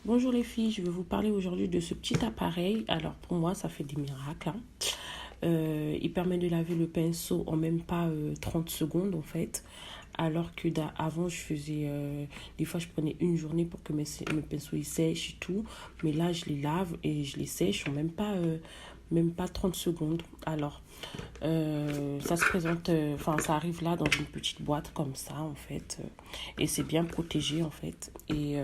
Bonjour les filles, je vais vous parler aujourd'hui de ce petit appareil. Alors pour moi, ça fait des miracles, hein. Il permet de laver le pinceau en même pas 30 secondes en fait. Alors que avant, je faisais... des fois, je prenais une journée pour que mes pinceaux ils sèchent et tout. Mais là, je les lave et je les sèche en même pas 30 secondes. Alors, ça se présente... Enfin, ça arrive là dans une petite boîte comme ça en fait. Et c'est bien protégé en fait. Et...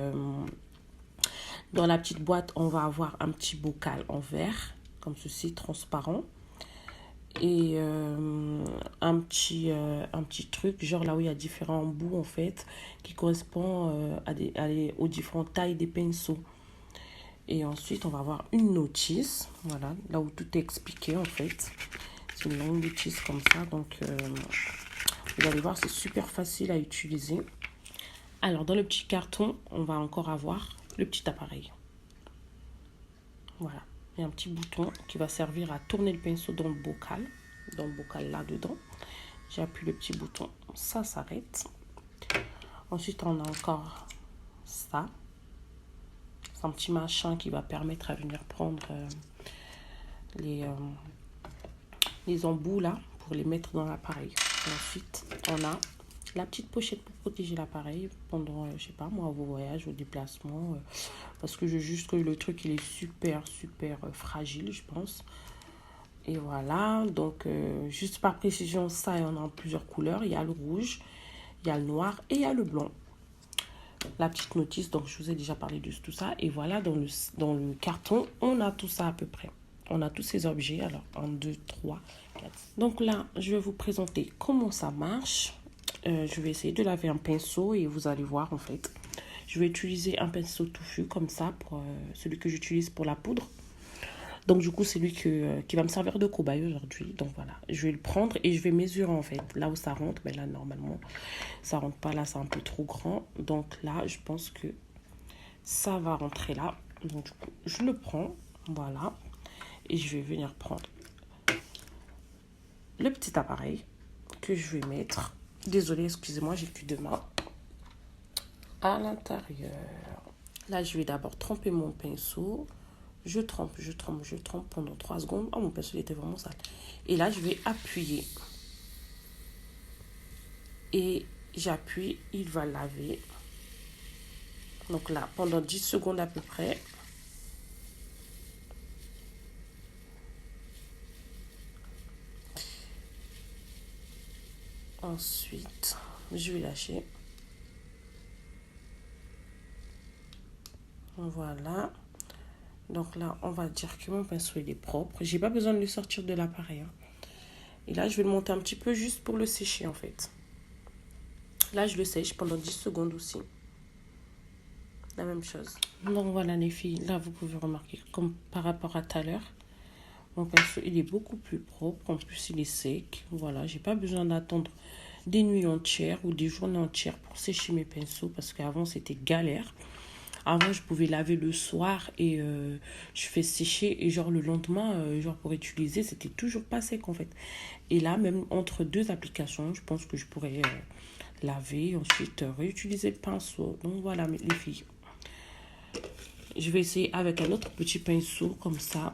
dans la petite boîte, on va avoir un petit bocal en verre, comme ceci, transparent. Et un petit truc, genre là où il y a différents bouts en fait, qui correspond aux différentes tailles des pinceaux. Et ensuite, on va avoir une notice, voilà, là où tout est expliqué en fait. C'est une longue notice comme ça, donc vous allez voir, c'est super facile à utiliser. Alors, dans le petit carton, on va encore avoir le petit appareil. Voilà, il y a un petit bouton qui va servir à tourner le pinceau dans le bocal là-dedans. J'appuie le petit bouton, ça s'arrête. Ensuite, on a encore ça. C'est un petit machin qui va permettre à venir prendre les embouts là pour les mettre dans l'appareil. Ensuite, on a la petite pochette pour protéger l'appareil pendant, je sais pas moi, vos voyages, vos déplacements. Parce que je juge que le truc, il est super fragile, je pense. Et voilà, donc juste par précision, ça, il y en a en plusieurs couleurs. Il y a le rouge, il y a le noir et il y a le blanc. La petite notice, donc je vous ai déjà parlé de tout ça. Et voilà, dans le carton, on a tout ça à peu près. On a tous ces objets. Alors, 1, 2, 3, 4. Donc là, je vais vous présenter comment ça marche. Je vais essayer de laver un pinceau et vous allez voir en fait. Je vais utiliser un pinceau touffu comme ça, pour celui que j'utilise pour la poudre. Donc du coup, c'est lui qui va me servir de cobaye aujourd'hui. Donc voilà, je vais le prendre et je vais mesurer en fait. Là où ça rentre, ben là normalement, ça rentre pas là, c'est un peu trop grand. Donc là, je pense que ça va rentrer là. Donc du coup, je le prends, voilà. Et je vais venir prendre le petit appareil que je vais mettre. Désolée, excusez-moi, j'ai plus de main. À l'intérieur. Là, je vais d'abord tremper mon pinceau. Je trempe pendant 3 secondes. Oh, mon pinceau il était vraiment sale. Et là, je vais appuyer. Et j'appuie, il va laver. Donc là, pendant 10 secondes à peu près. Ensuite, je vais lâcher. Voilà. Donc là, on va dire que mon pinceau il est propre. J'ai pas besoin de le sortir de l'appareil, hein. Et là, je vais le monter un petit peu juste pour le sécher en fait. Là, je le sèche pendant 10 secondes aussi. La même chose. Donc voilà les filles, là vous pouvez remarquer comme par rapport à tout à l'heure, mon pinceau il est beaucoup plus propre, en plus il est sec. Voilà, j'ai pas besoin d'attendre des nuits entières ou des journées entières pour sécher mes pinceaux parce qu'avant c'était galère. Avant je pouvais laver le soir et je fais sécher et genre le lendemain, genre pour utiliser, c'était toujours pas sec en fait. Et là même entre deux applications, je pense que je pourrais laver, ensuite réutiliser le pinceau. Donc voilà les filles. Je vais essayer avec un autre petit pinceau comme ça.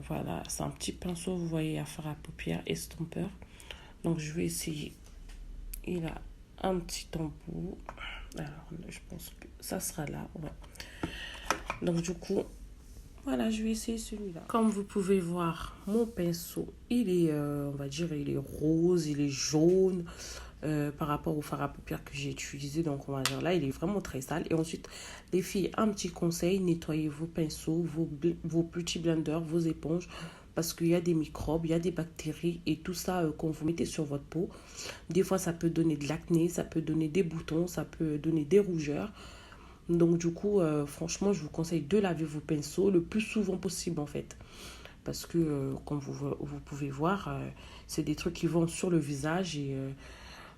Voilà, c'est un petit pinceau, vous voyez, à faire à paupières, estompeur. Donc je vais essayer. Il a un petit embout. Alors je pense que ça sera là. Ouais. Donc du coup, voilà, je vais essayer celui-là. Comme vous pouvez voir, mon pinceau, il est, on va dire, il est rose, il est jaune. Par rapport au fard à paupières que j'ai utilisé. Donc, on va dire là, il est vraiment très sale. Et ensuite, les filles, un petit conseil, nettoyez vos pinceaux, vos petits blenders, vos éponges. Parce qu'il y a des microbes, il y a des bactéries et tout ça quand vous mettez sur votre peau. Des fois, ça peut donner de l'acné, ça peut donner des boutons, ça peut donner des rougeurs. Donc, du coup, franchement, je vous conseille de laver vos pinceaux le plus souvent possible en fait. Parce que, comme vous pouvez voir, c'est des trucs qui vont sur le visage et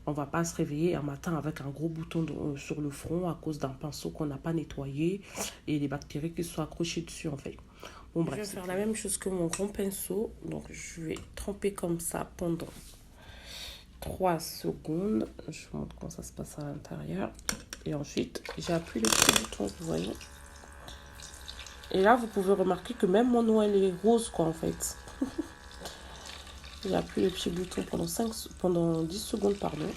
on va pas se réveiller un matin avec un gros bouton sur le front à cause d'un pinceau qu'on n'a pas nettoyé et les bactéries qui sont accrochées dessus en fait. Bon bref, je vais faire la même chose que mon grand pinceau. Donc je vais tremper comme ça pendant 3 secondes. Je vous montre comment ça se passe à l'intérieur. Et ensuite, j'appuie le petit bouton, vous voyez. Et là, vous pouvez remarquer que même mon eau, elle est rose, quoi, en fait. J'appuie le petit bouton pendant 10 secondes, pardon.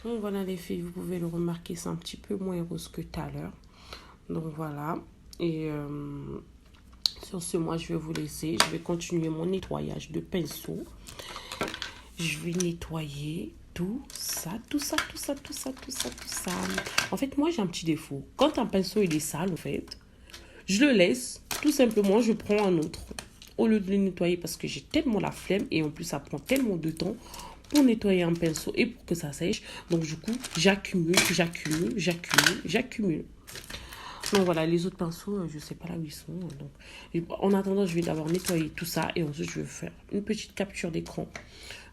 Donc voilà les filles, vous pouvez le remarquer, c'est un petit peu moins rose que tout à l'heure. Donc voilà. Et sur ce, moi, je vais vous laisser. Je vais continuer mon nettoyage de pinceau. Je vais nettoyer tout ça. En fait, moi, j'ai un petit défaut. Quand un pinceau, il est sale, en fait, je le laisse. Tout simplement, je prends un autre. Au lieu de le nettoyer parce que j'ai tellement la flemme. Et en plus, ça prend tellement de temps pour nettoyer un pinceau et pour que ça sèche. Donc, du coup, j'accumule. Donc voilà, les autres pinceaux, je ne sais pas là où ils sont. Donc, en attendant, je vais d'abord nettoyer tout ça et ensuite je vais faire une petite capture d'écran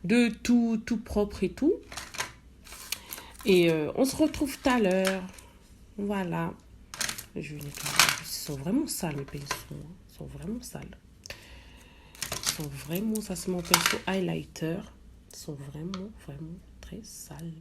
de tout propre et tout. Et on se retrouve tout à l'heure. Voilà. Je vais nettoyer. Ils sont vraiment sales, mes pinceaux. Hein. Ils sont vraiment sales. Ça c'est mon pinceau highlighter. Ils sont vraiment très sales.